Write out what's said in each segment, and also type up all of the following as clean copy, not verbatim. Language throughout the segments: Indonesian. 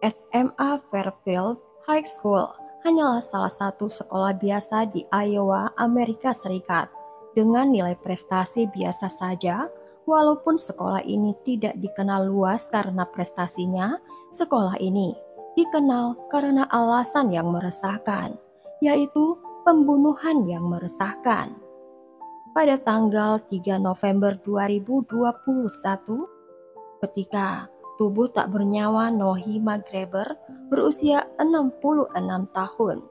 SMA Fairfield High School hanyalah salah satu sekolah biasa di Iowa, Amerika Serikat, dengan nilai prestasi biasa saja. Walaupun sekolah ini tidak dikenal luas karena prestasinya, sekolah ini dikenal karena alasan yang meresahkan, yaitu pembunuhan yang meresahkan. Pada tanggal 3 November 2021, ketika tubuh tak bernyawa Nohima Greber berusia 66 tahun,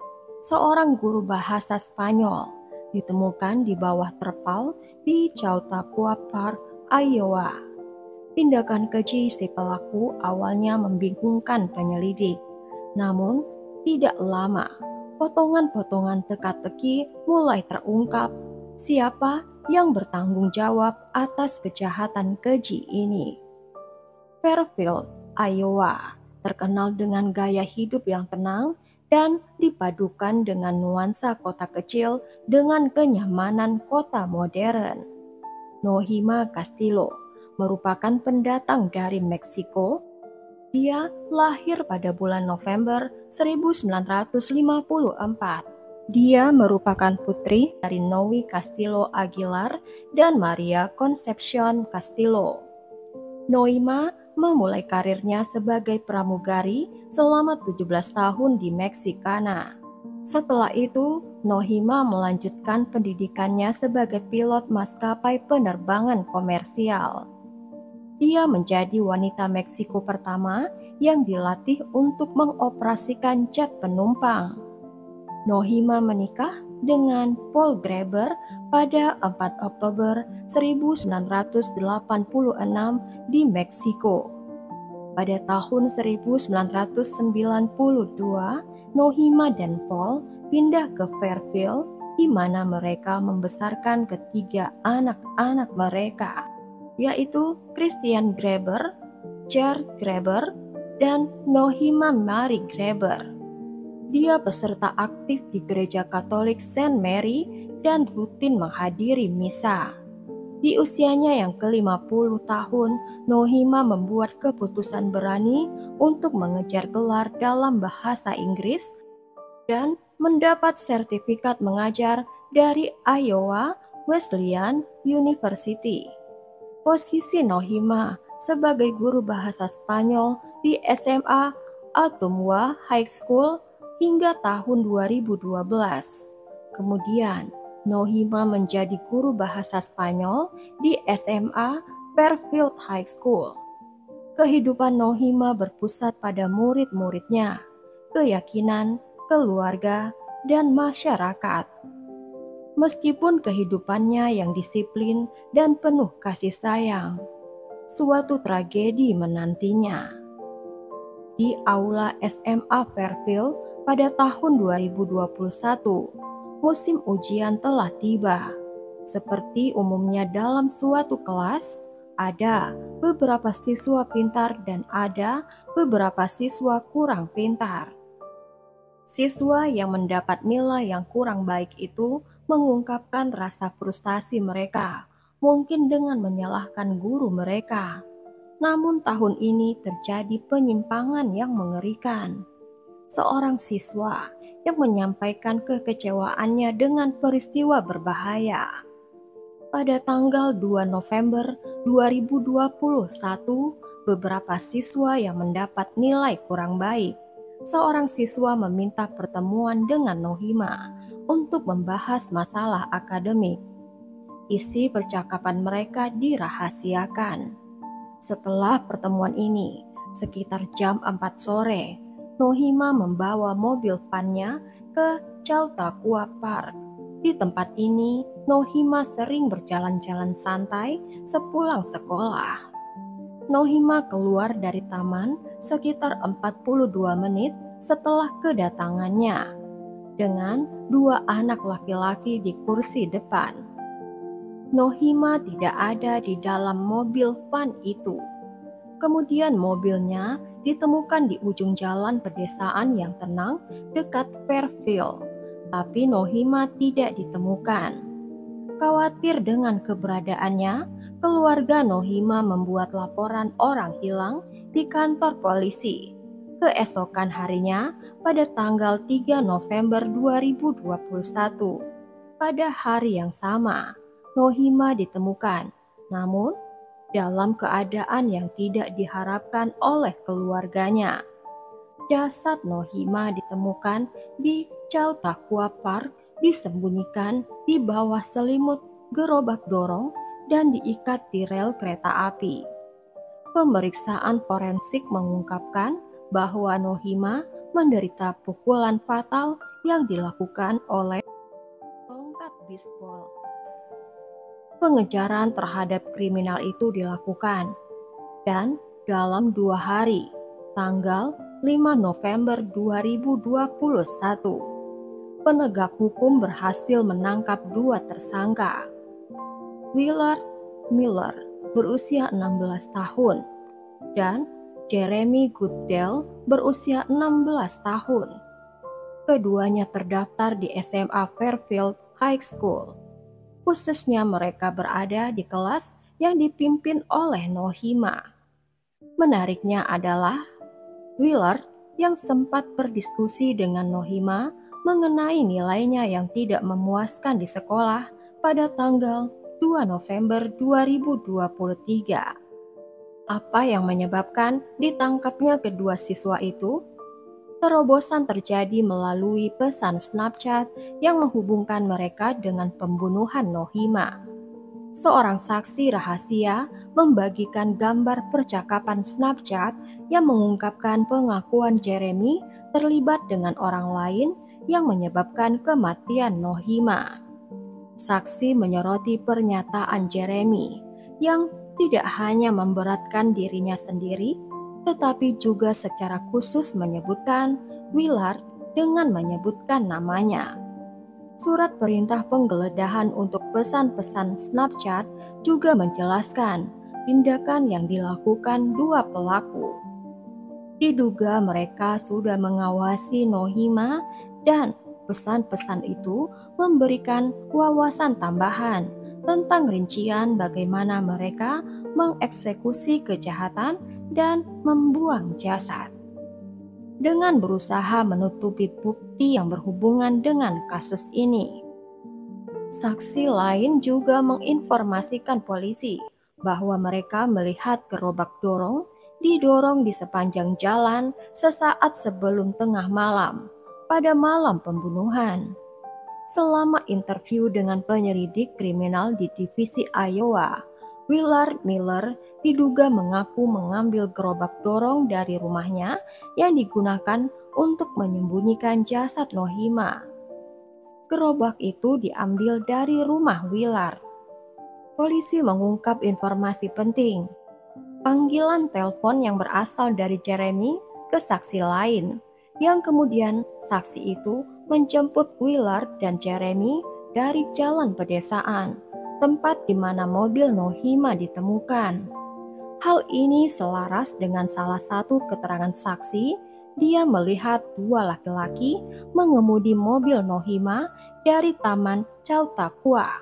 seorang guru bahasa Spanyol, ditemukan di bawah terpal di Chautauqua Park, Iowa. Tindakan keji si pelaku awalnya membingungkan penyelidik, namun tidak lama potongan-potongan teka-teki mulai terungkap siapa yang bertanggung jawab atas kejahatan keji ini. Fairfield, Iowa, terkenal dengan gaya hidup yang tenang dan dipadukan dengan nuansa kota kecil dengan kenyamanan kota modern. Nohima Castillo merupakan pendatang dari Meksiko. Dia lahir pada bulan November 1954. Dia merupakan putri dari Noe Castillo Aguilar dan Maria Concepcion Castillo. Nohima memulai karirnya sebagai pramugari selama 17 tahun di Meksikana. Setelah itu, Nohima melanjutkan pendidikannya sebagai pilot maskapai penerbangan komersial. Dia menjadi wanita Meksiko pertama yang dilatih untuk mengoperasikan jet penumpang. Nohima menikah dengan Paul Greber pada 4 Oktober 1986 di Meksiko. Pada tahun 1992, Nohima dan Paul pindah ke Fairfield, di mana mereka membesarkan ketiga anak-anak mereka, yaitu Christian Greber, Jared Greber, dan Nohima Mary Greber. Dia peserta aktif di Gereja Katolik Saint Mary dan rutin menghadiri misa. Di usianya yang ke-50 tahun, Nohima membuat keputusan berani untuk mengejar gelar dalam bahasa Inggris dan mendapat sertifikat mengajar dari Iowa Wesleyan University. Posisi Nohima sebagai guru bahasa Spanyol di SMA Ottumwa High School hingga tahun 2012. Kemudian, Nohima menjadi guru bahasa Spanyol di SMA Fairfield High School. Kehidupan Nohima berpusat pada murid-muridnya, keyakinan, keluarga, dan masyarakat. Meskipun kehidupannya yang disiplin dan penuh kasih sayang, suatu tragedi menantinya. Di aula SMA Fairfield pada tahun 2021, musim ujian telah tiba. Seperti umumnya dalam suatu kelas, ada beberapa siswa pintar dan ada beberapa siswa kurang pintar. Siswa yang mendapat nilai yang kurang baik itu mengungkapkan rasa frustasi mereka, mungkin dengan menyalahkan guru mereka. Namun tahun ini terjadi penyimpangan yang mengerikan. Seorang siswa yang menyampaikan kekecewaannya dengan peristiwa berbahaya. Pada tanggal 2 November 2021, beberapa siswa yang mendapat nilai kurang baik. Seorang siswa meminta pertemuan dengan Nohima untuk membahas masalah akademik. Isi percakapan mereka dirahasiakan. Setelah pertemuan ini, sekitar jam 4 sore, Nohima membawa mobil van-nya ke Chautauqua Park. Di tempat ini, Nohima sering berjalan-jalan santai sepulang sekolah. Nohima keluar dari taman sekitar 42 menit setelah kedatangannya, dengan dua anak laki-laki di kursi depan. Nohima tidak ada di dalam mobil van itu. Kemudian mobilnya ditemukan di ujung jalan pedesaan yang tenang dekat Fairfield, tapi Nohima tidak ditemukan. Khawatir dengan keberadaannya, keluarga Nohima membuat laporan orang hilang di kantor polisi. Keesokan harinya, pada tanggal 3 November 2021, pada hari yang sama, Nohima ditemukan, namun dalam keadaan yang tidak diharapkan oleh keluarganya. Jasad Nohima ditemukan di Chautauqua Park, disembunyikan di bawah selimut gerobak dorong dan diikat di rel kereta api. Pemeriksaan forensik mengungkapkan bahwa Nohima menderita pukulan fatal yang dilakukan oleh tongkat bisbol. Pengejaran terhadap kriminal itu dilakukan, dan dalam 2 hari, tanggal 5 November 2021, penegak hukum berhasil menangkap 2 tersangka. Willard Miller berusia 16 tahun dan Jeremy Goodell berusia 16 tahun. Keduanya terdaftar di SMA Fairfield High School. Khususnya mereka berada di kelas yang dipimpin oleh Nohima. Menariknya adalah Willard yang sempat berdiskusi dengan Nohima mengenai nilainya yang tidak memuaskan di sekolah pada tanggal 2 November 2023. Apa yang menyebabkan ditangkapnya kedua siswa itu? Terobosan terjadi melalui pesan Snapchat yang menghubungkan mereka dengan pembunuhan Nohima. Seorang saksi rahasia membagikan gambar percakapan Snapchat yang mengungkapkan pengakuan Jeremy terlibat dengan orang lain yang menyebabkan kematian Nohima. Saksi menyoroti pernyataan Jeremy yang tidak hanya memberatkan dirinya sendiri, tetapi juga secara khusus menyebutkan Willard dengan menyebutkan namanya. Surat perintah penggeledahan untuk pesan-pesan Snapchat juga menjelaskan tindakan yang dilakukan 2 pelaku. Diduga mereka sudah mengawasi Nohima dan pesan-pesan itu memberikan wawasan tambahan tentang rincian bagaimana mereka mengeksekusi kejahatan dan membuang jasad. Dengan berusaha menutupi bukti yang berhubungan dengan kasus ini, saksi lain juga menginformasikan polisi bahwa mereka melihat gerobak dorong didorong di sepanjang jalan sesaat sebelum tengah malam pada malam pembunuhan. Selama interview dengan penyelidik kriminal di divisi Iowa, Willard Miller diduga mengaku mengambil gerobak dorong dari rumahnya yang digunakan untuk menyembunyikan jasad Nohima. Gerobak itu diambil dari rumah Willard. Polisi mengungkap informasi penting. Panggilan telepon yang berasal dari Jeremy ke saksi lain, yang kemudian saksi itu menjemput Willard dan Jeremy dari jalan pedesaan, tempat di mana mobil Nohima ditemukan. Hal ini selaras dengan salah satu keterangan saksi. Dia melihat 2 laki-laki mengemudi mobil Nohima dari Taman Chautauqua.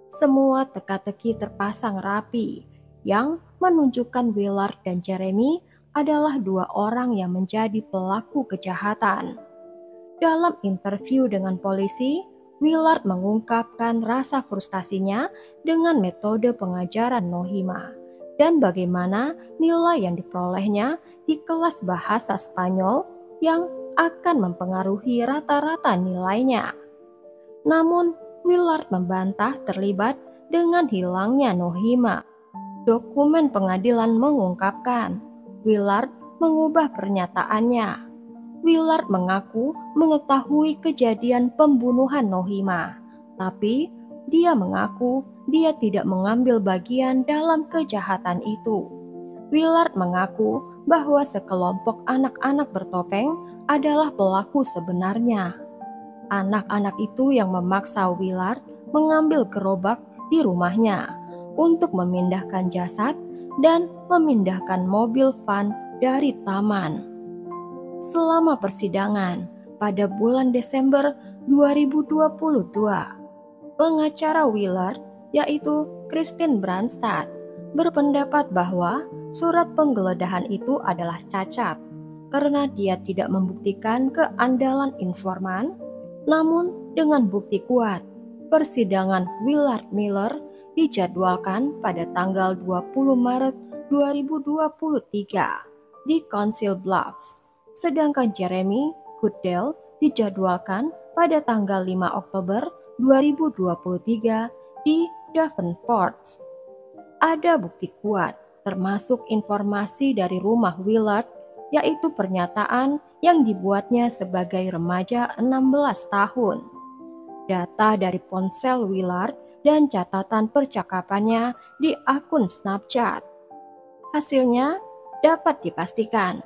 Semua teka-teki terpasang rapi, yang menunjukkan Willard dan Jeremy adalah 2 orang yang menjadi pelaku kejahatan. Dalam interview dengan polisi, Willard mengungkapkan rasa frustasinya dengan metode pengajaran Nohima dan bagaimana nilai yang diperolehnya di kelas bahasa Spanyol yang akan mempengaruhi rata-rata nilainya. Namun, Willard membantah terlibat dengan hilangnya Nohima. Dokumen pengadilan mengungkapkan Willard mengubah pernyataannya. Willard mengaku mengetahui kejadian pembunuhan Nohima, tapi dia mengaku dia tidak mengambil bagian dalam kejahatan itu. Willard mengaku bahwa sekelompok anak-anak bertopeng adalah pelaku sebenarnya. Anak-anak itu yang memaksa Willard mengambil gerobak di rumahnya untuk memindahkan jasad dan memindahkan mobil van dari taman. Selama persidangan pada bulan Desember 2022, pengacara Willard, yaitu Christine Branstad, berpendapat bahwa surat penggeledahan itu adalah cacat karena dia tidak membuktikan keandalan informan. Namun dengan bukti kuat, persidangan Willard Miller dijadwalkan pada tanggal 20 Maret 2023 di Council Bluffs, sedangkan Jeremy Goodell dijadwalkan pada tanggal 5 Oktober 2023 di Davenport. Ada bukti kuat, termasuk informasi dari rumah Willard, yaitu pernyataan yang dibuatnya sebagai remaja 16 tahun. Data dari ponsel Willard dan catatan percakapannya di akun Snapchat. Hasilnya dapat dipastikan,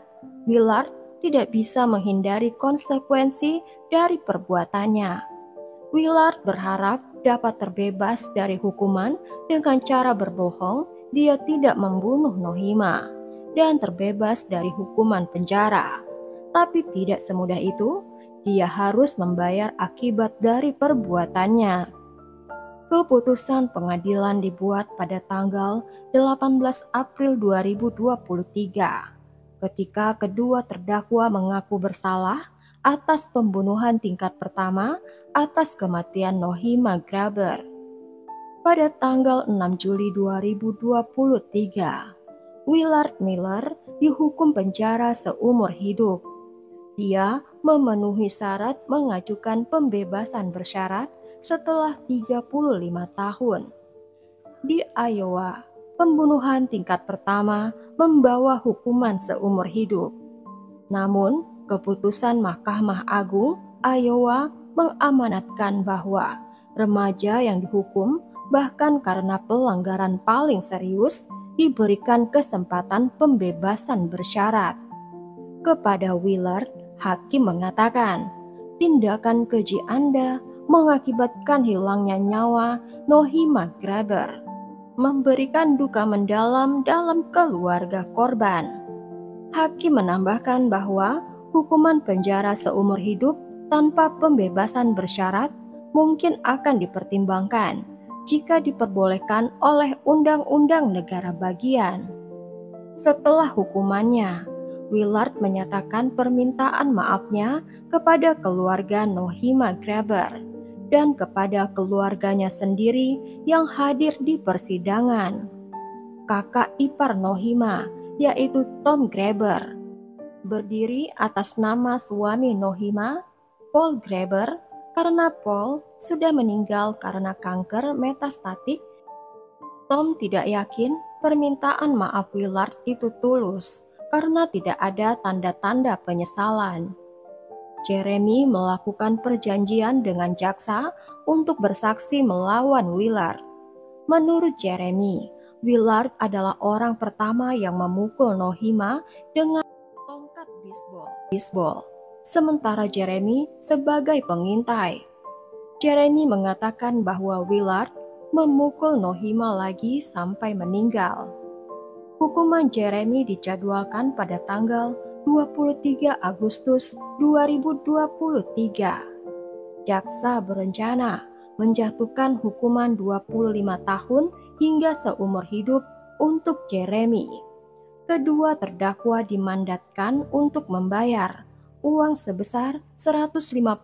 Willard tidak bisa menghindari konsekuensi dari perbuatannya. Willard berharap dapat terbebas dari hukuman dengan cara berbohong dia tidak membunuh Nohima dan terbebas dari hukuman penjara. Tapi tidak semudah itu, dia harus membayar akibat dari perbuatannya. Keputusan pengadilan dibuat pada tanggal 18 April 2023, ketika kedua terdakwa mengaku bersalah atas pembunuhan tingkat pertama atas kematian Nohima Graber. Pada tanggal 6 Juli 2023, Willard Miller dihukum penjara seumur hidup. Dia memenuhi syarat mengajukan pembebasan bersyarat setelah 35 tahun. Di Iowa, pembunuhan tingkat pertama membawa hukuman seumur hidup. Namun, keputusan Mahkamah Agung Iowa mengamanatkan bahwa remaja yang dihukum bahkan karena pelanggaran paling serius diberikan kesempatan pembebasan bersyarat. Kepada Willard, hakim mengatakan, tindakan keji Anda mengakibatkan hilangnya nyawa Nohima Graber, memberikan duka mendalam dalam keluarga korban. Hakim menambahkan bahwa hukuman penjara seumur hidup tanpa pembebasan bersyarat mungkin akan dipertimbangkan jika diperbolehkan oleh undang-undang negara bagian. Setelah hukumannya, Willard menyatakan permintaan maafnya kepada keluarga Nohima Graber dan kepada keluarganya sendiri yang hadir di persidangan. Kakak ipar Nohima, yaitu Tom Graber, berdiri atas nama suami Nohima, Paul Graber, karena Paul sudah meninggal karena kanker metastatik. Tom tidak yakin permintaan maaf Willard itu tulus karena tidak ada tanda-tanda penyesalan. Jeremy melakukan perjanjian dengan jaksa untuk bersaksi melawan Willard. Menurut Jeremy, Willard adalah orang pertama yang memukul Nohima dengan tongkat bisbol. Sementara Jeremy sebagai pengintai. Jeremy mengatakan bahwa Willard memukul Nohima lagi sampai meninggal. Hukuman Jeremy dijadwalkan pada tanggal 23 Agustus 2023. Jaksa berencana menjatuhkan hukuman 25 tahun hingga seumur hidup untuk Jeremy. Kedua terdakwa dimandatkan untuk membayar uang sebesar $150.000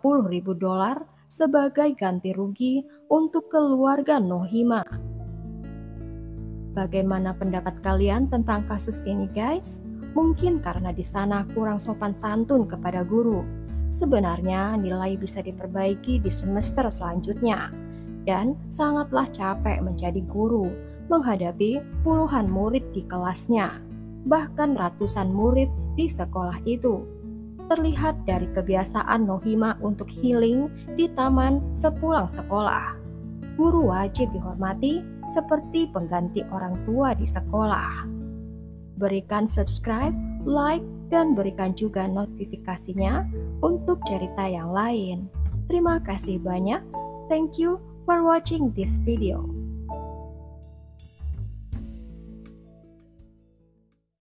sebagai ganti rugi untuk keluarga Nohima. Bagaimana pendapat kalian tentang kasus ini, guys? Mungkin karena di sana kurang sopan santun kepada guru. Sebenarnya nilai bisa diperbaiki di semester selanjutnya. Dan sangatlah capek menjadi guru, menghadapi puluhan murid di kelasnya, bahkan ratusan murid di sekolah itu. Terlihat dari kebiasaan Nohima untuk healing di taman sepulang sekolah. Guru wajib dihormati seperti pengganti orang tua di sekolah. Berikan subscribe, like, dan berikan juga notifikasinya untuk cerita yang lain. Terima kasih banyak. Thank you for watching this video.